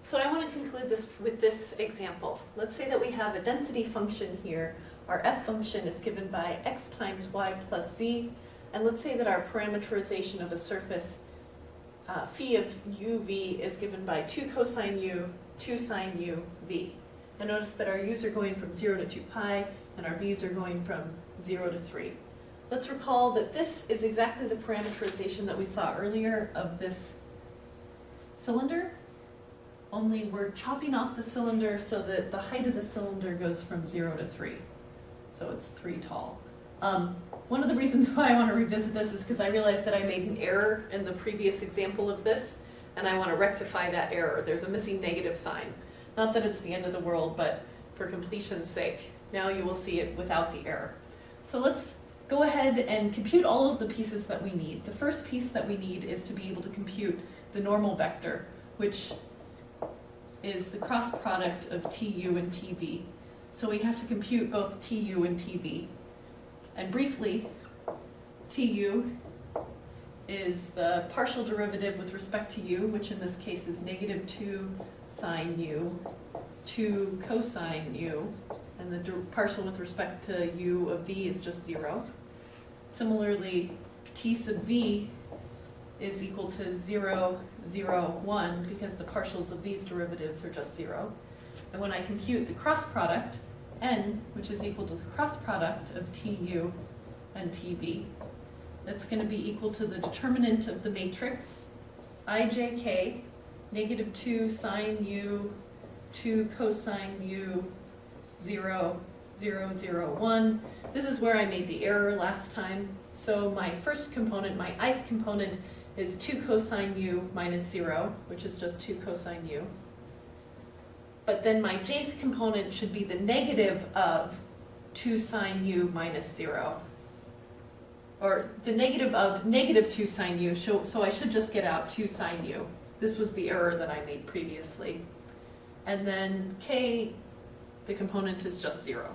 So I want to conclude this with this example. Let's say that we have a density function here. Our f function is given by x times y plus z. And let's say that our parameterization of a surface, phi of uv, is given by 2 cosine u, 2 sine u, v. And notice that our u's are going from 0 to 2 pi, and our v's are going from 0 to 3. Let's recall that this is exactly the parameterization that we saw earlier of this cylinder, only we're chopping off the cylinder so that the height of the cylinder goes from 0 to 3. So it's 3 tall. One of the reasons why I want to revisit this is because I realized that I made an error in the previous example of this, and I want to rectify that error. There's a missing negative sign. Not that it's the end of the world, but for completion's sake, now you will see it without the error. So let's go ahead and compute all of the pieces that we need. The first piece that we need is to be able to compute the normal vector, which is the cross product of tu and tv. So we have to compute both tu and tv. And briefly, tu is the partial derivative with respect to u, which in this case is negative 2 sine u, 2 cosine u, and the partial with respect to u of v is just 0. Similarly, t sub v is equal to 0, 0, 1, because the partials of these derivatives are just 0. And when I compute the cross product, n, which is equal to the cross product of tu and tv, that's going to be equal to the determinant of the matrix, ijk, negative 2 sine u, 2 cosine u, 0, 0, 0, 1. This is where I made the error last time. So my first component, my ith component, is 2 cosine u minus 0, which is just 2 cosine u. But then my jth component should be the negative of 2 sine u minus 0. Or the negative of negative 2 sine u, so I should just get out 2 sine u. This was the error that I made previously. And then k, the component is just 0.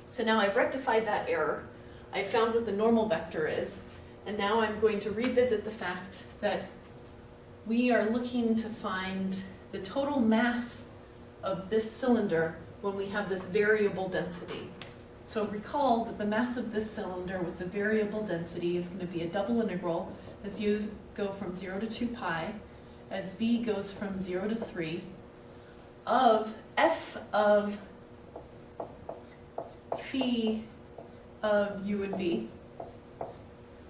So now I've rectified that error. I found what the normal vector is. And now I'm going to revisit the fact that we are looking to find the total mass of this cylinder when we have this variable density. So recall that the mass of this cylinder with the variable density is going to be a double integral as u's go from 0 to 2 pi, as v goes from 0 to 3, of f of phi of u and v.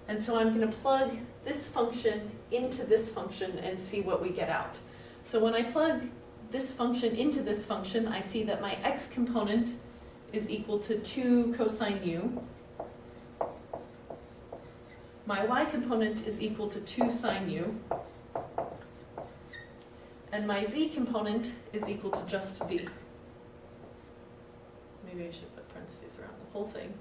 And so I'm going to plug this function into this function and see what we get out. So when I plug this function into this function, I see that my x component is equal to 2 cosine u. My y component is equal to 2 sine u. And my z component is equal to just v. Maybe I should put parentheses around the whole thing.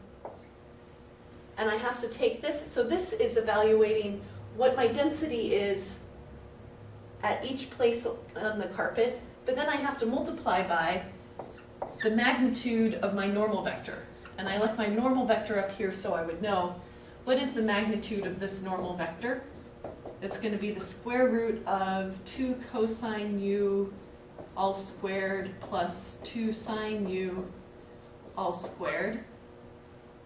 And I have to take this, so this is evaluating what my density is at each place on the carpet, but then I have to multiply by the magnitude of my normal vector. And I left my normal vector up here so I would know what is the magnitude of this normal vector. It's going to be the square root of 2 cosine u all squared plus 2 sine u all squared.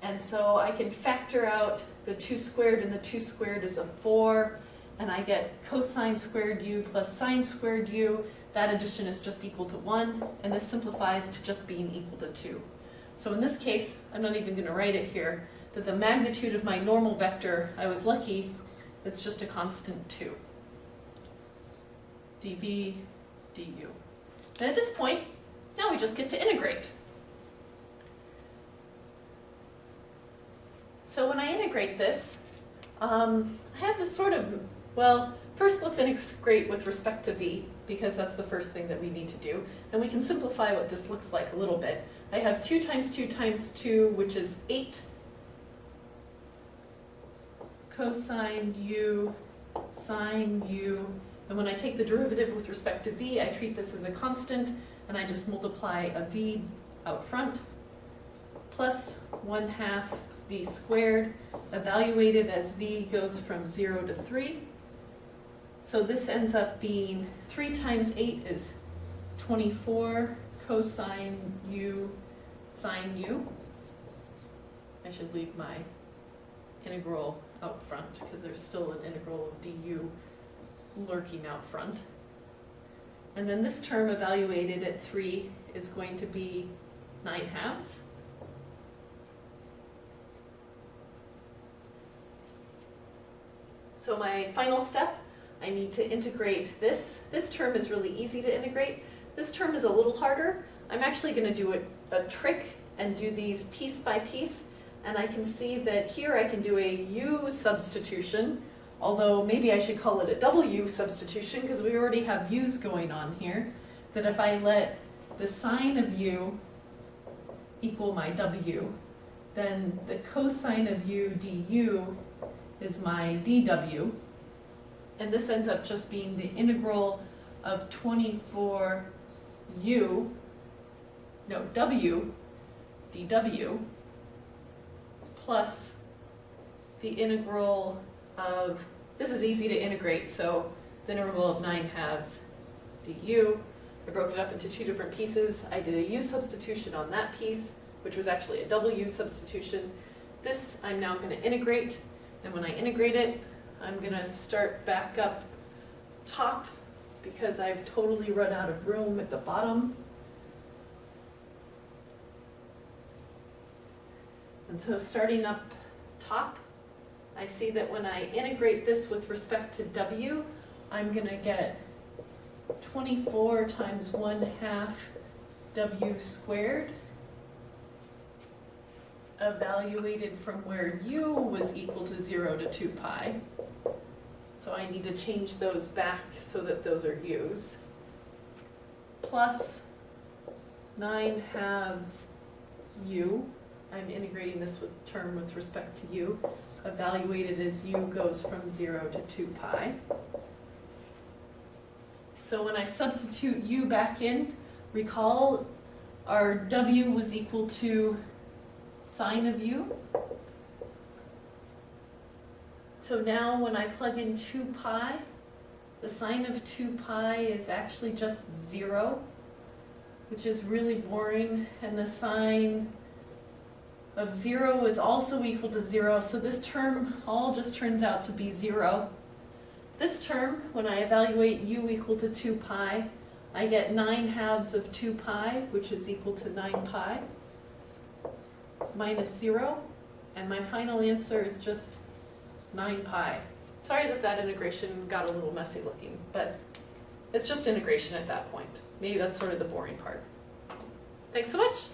And so I can factor out the 2 squared, and the 2 squared is a 4, and I get cosine squared u plus sine squared u. That addition is just equal to 1, and this simplifies to just being equal to 2. So in this case, I'm not even going to write it here, that the magnitude of my normal vector, I was lucky, it's just a constant 2. dv, du. And at this point, now we just get to integrate. So when I integrate this, I have this sort of, well, first let's integrate with respect to v, because that's the first thing that we need to do. And we can simplify what this looks like a little bit. I have 2 times 2 times 2, which is 8 cosine u sine u. And when I take the derivative with respect to v, I treat this as a constant, and I just multiply a v out front, plus 1/2 v squared, evaluated as v goes from 0 to 3. So this ends up being 3 times 8 is 24 cosine u sine u. I should leave my integral out front because there's still an integral of du lurking out front. And then this term evaluated at 3 is going to be 9/2. So my final step, I need to integrate this. This term is really easy to integrate. This term is a little harder. I'm actually going to do a trick and do these piece by piece. And I can see that here I can do a u substitution, although maybe I should call it a w substitution because we already have u's going on here. That if I let the sine of u equal my w, then the cosine of u du is my dw. And this ends up just being the integral of 24 w dw plus the integral of, this is easy to integrate, so the integral of 9/2 du. I broke it up into 2 different pieces. I did a u substitution on that piece, which was actually a w substitution. This I'm now going to integrate, and when I integrate it, I'm going to start back up top because I've totally run out of room at the bottom. And so starting up top, I see that when I integrate this with respect to w, I'm going to get 24 times 1/2 w squared, evaluated from where u was equal to 0 to 2 pi. So I need to change those back so that those are u's. Plus 9/2 u. I'm integrating this term with respect to u, evaluated as u goes from 0 to 2 pi. So when I substitute u back in, recall our w was equal to sine of u. So now when I plug in 2 pi, the sine of 2 pi is actually just 0, which is really boring, and the sine of 0 is also equal to 0, so this term all just turns out to be 0. This term, when I evaluate u equal to 2 pi, I get 9/2 of 2 pi, which is equal to 9 pi, minus 0, and my final answer is just 9 pi. Sorry that that integration got a little messy looking, but it's just integration at that point. Maybe that's sort of the boring part. Thanks so much.